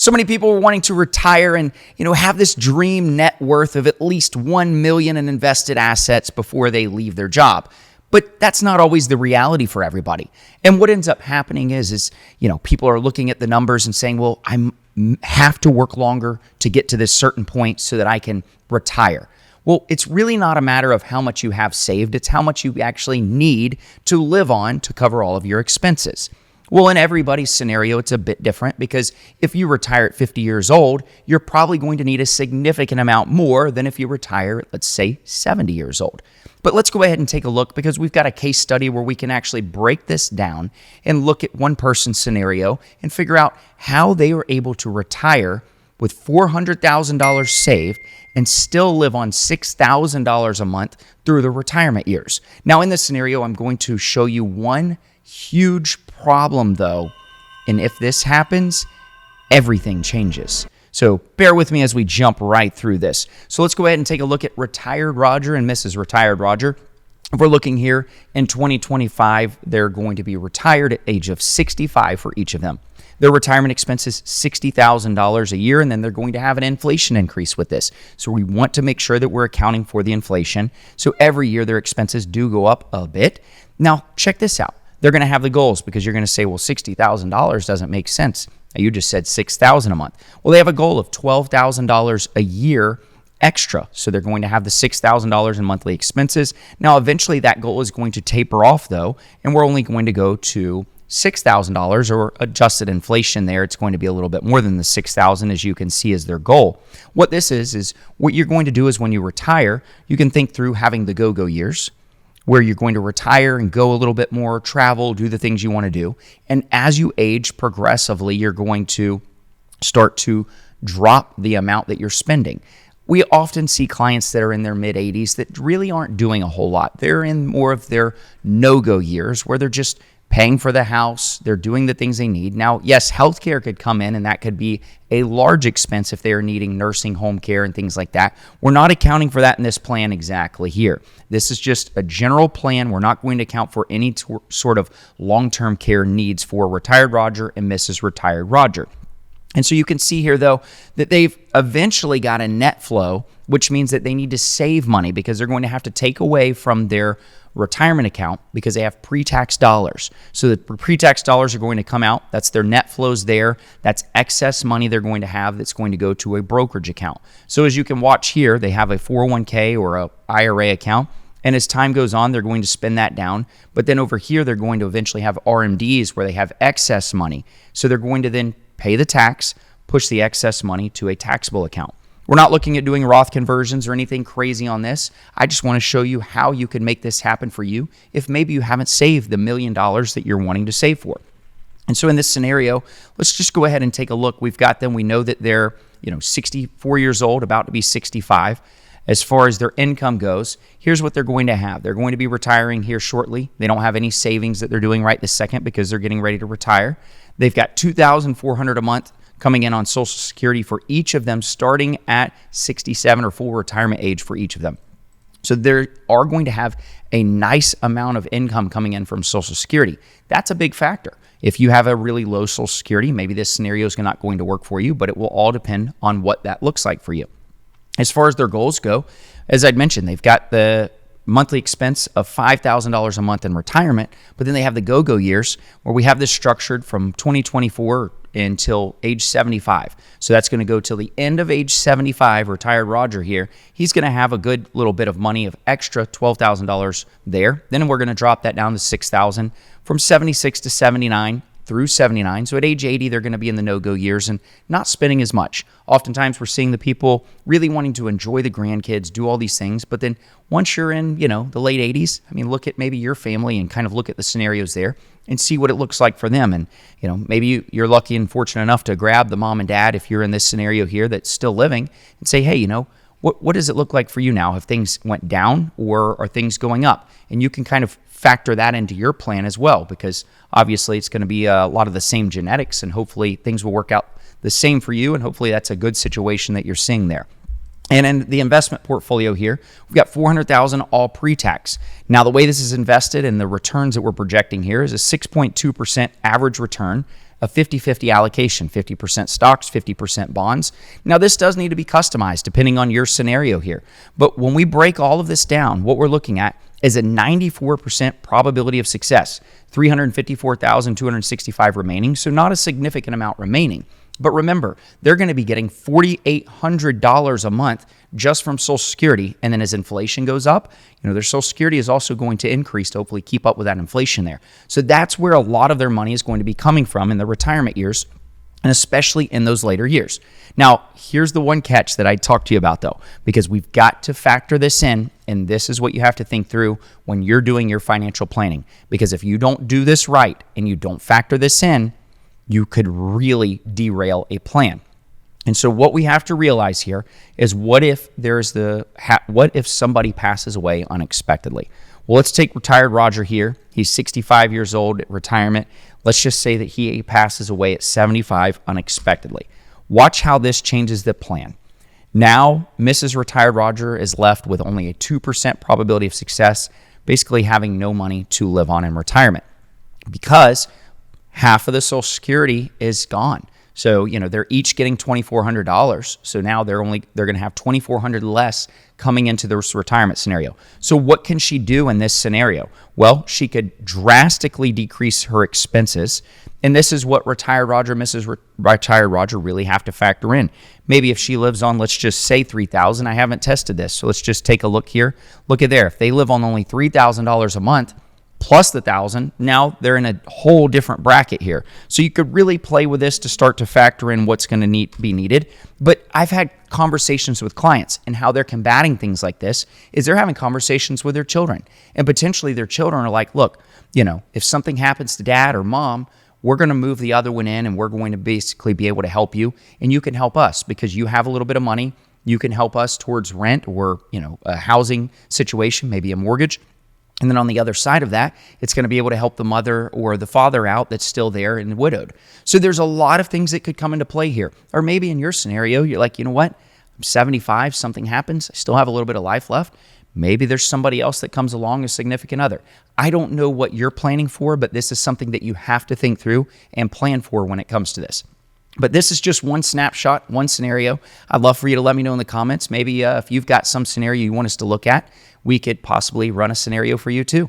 So many people are wanting to retire and, have this dream net worth of at least $1 million in invested assets before they leave their job. But that's not always the reality for everybody. And what ends up happening is people are looking at the numbers and saying, well, I have to work longer to get to this certain point so that I can retire. Well, it's really not a matter of how much you have saved. It's how much you actually need to live on to cover all of your expenses. Well, in everybody's scenario, it's a bit different because if you retire at 50 years old, you're probably going to need a significant amount more than if you retire at, let's say, 70 years old. But let's go ahead and take a look because we've got a case study where we can actually break this down and look at one person's scenario and figure out how they were able to retire with $400,000 saved and still live on $6,000 a month through the retirement years. Now, in this scenario, I'm going to show you one huge problem, though, and if this happens, everything changes. So bear with me as we jump right through this. So let's go ahead and take a look at retired Roger and Mrs. Retired Roger. If we're looking here in 2025, they're going to be retired at age of 65 for each of them. Their retirement expense is $60,000 a year, and then they're going to have an inflation increase with this. So we want to make sure that we're accounting for the inflation. So every year their expenses do go up a bit. Now, check this out. They're going to have the goals because you're going to say, well, $60,000 doesn't make sense. You just said $6,000 a month. Well, they have a goal of $12,000 a year extra. So they're going to have the $6,000 in monthly expenses. Now, eventually that goal is going to taper off, though, and we're only going to go to $6,000 or adjusted inflation there. It's going to be a little bit more than the $6,000 as you can see as their goal. What this is what you're going to do is when you retire, you can think through having the go-go years, where you're going to retire and go a little bit more, travel, do the things you want to do. And as you age progressively, you're going to start to drop the amount that you're spending. We often see clients that are in their mid-80s that really aren't doing a whole lot. They're in more of their no-go years where they're just paying for the house, they're doing the things they need. Now, yes, healthcare could come in, and that could be a large expense if they are needing nursing home care and things like that. We're not accounting for that in this plan exactly here. This is just a general plan. We're not going to account for any sort of long-term care needs for retired Roger and Mrs. Retired Roger. And so you can see here, though, that they've eventually got a net flow, which means that they need to save money because they're going to have to take away from their retirement account because they have pre-tax dollars. So the pre-tax dollars are going to come out. That's their net flows there. That's excess money they're going to have that's going to go to a brokerage account. So as you can watch here, they have a 401k or a IRA account. And as time goes on, they're going to spend that down. But then over here, they're going to eventually have RMDs where they have excess money. So they're going to then pay the tax, push the excess money to a taxable account. We're not looking at doing Roth conversions or anything crazy on this. I just want to show you how you can make this happen for you if maybe you haven't saved the $1 million that you're wanting to save for. And so in this scenario, let's just go ahead and take a look. We've got them. We know that they're 64 years old, about to be 65. As far as their income goes, here's what they're going to have. They're going to be retiring here shortly. They don't have any savings that they're doing right this second because they're getting ready to retire. They've got $2,400 a month coming in on Social Security for each of them, starting at 67 or full retirement age for each of them. So they are going to have a nice amount of income coming in from Social Security. That's a big factor. If you have a really low Social Security, maybe this scenario is not going to work for you, but it will all depend on what that looks like for you. As far as their goals go, as I'd mentioned, they've got the monthly expense of $5,000 a month in retirement, but then they have the go-go years where we have this structured from 2024 until age 75. So that's going to go till the end of age 75. Retired Roger here, he's going to have a good little bit of money of extra $12,000 there. Then we're going to drop that down to $6,000 from 76 to 79 through 79. So at age 80, they're going to be in the no-go years and not spending as much. Oftentimes, we're seeing the people really wanting to enjoy the grandkids, do all these things. But then once you're in, the late 80s, look at maybe your family and kind of look at the scenarios there and see what it looks like for them. And, maybe you're lucky and fortunate enough to grab the mom and dad, if you're in this scenario here that's still living, and say, hey, what does it look like for you now? Have things went down or are things going up? And you can kind of factor that into your plan as well, because obviously it's going to be a lot of the same genetics, and hopefully things will work out the same for you, and hopefully that's a good situation that you're seeing there. And in the investment portfolio here, we've got $400,000 all pre-tax. Now, the way this is invested and the returns that we're projecting here is a 6.2% average return a 50-50 allocation, 50% stocks, 50% bonds. Now, this does need to be customized depending on your scenario here. But when we break all of this down, what we're looking at is a 94% probability of success, 354,265 remaining, so not a significant amount remaining. But remember, they're going to be getting $4,800 a month just from Social Security. And then as inflation goes up, their Social Security is also going to increase to hopefully keep up with that inflation there. So that's where a lot of their money is going to be coming from in the retirement years, and especially in those later years. Now, here's the one catch that I talked to you about, though, because we've got to factor this in, and this is what you have to think through when you're doing your financial planning. Because if you don't do this right and you don't factor this in, you could really derail a plan. And so what we have to realize here is what if somebody passes away unexpectedly? Well, let's take retired Roger here. He's 65 years old at retirement. Let's just say that he passes away at 75 unexpectedly. Watch how this changes the plan. Now, Mrs. Retired Roger is left with only a 2% probability of success, basically having no money to live on in retirement because half of the Social Security is gone. So, they're each getting $2,400. So now they're going to have $2,400 less coming into this retirement scenario. So what can she do in this scenario? Well, she could drastically decrease her expenses. And this is what Retired Roger, Mrs. Retired Roger really have to factor in. Maybe if she lives on, let's just say $3,000. I haven't tested this. So let's just take a look here. Look at there. If they live on only $3,000 a month, plus the $1,000, now they're in a whole different bracket here. So you could really play with this to start to factor in what's going to be needed. But I've had conversations with clients, and how they're combating things like this is they're having conversations with their children. And potentially their children are like, look, if something happens to dad or mom, we're going to move the other one in, and we're going to basically be able to help you, and you can help us because you have a little bit of money. You can help us towards rent or, a housing situation, maybe a mortgage. And then on the other side of that, it's going to be able to help the mother or the father out that's still there and widowed. So there's a lot of things that could come into play here. Or maybe in your scenario, you're like, you know what? I'm 75, something happens. I still have a little bit of life left. Maybe there's somebody else that comes along, a significant other. I don't know what you're planning for, but this is something that you have to think through and plan for when it comes to this. But this is just one snapshot, one scenario. I'd love for you to let me know in the comments. Maybe if you've got some scenario you want us to look at, we could possibly run a scenario for you too.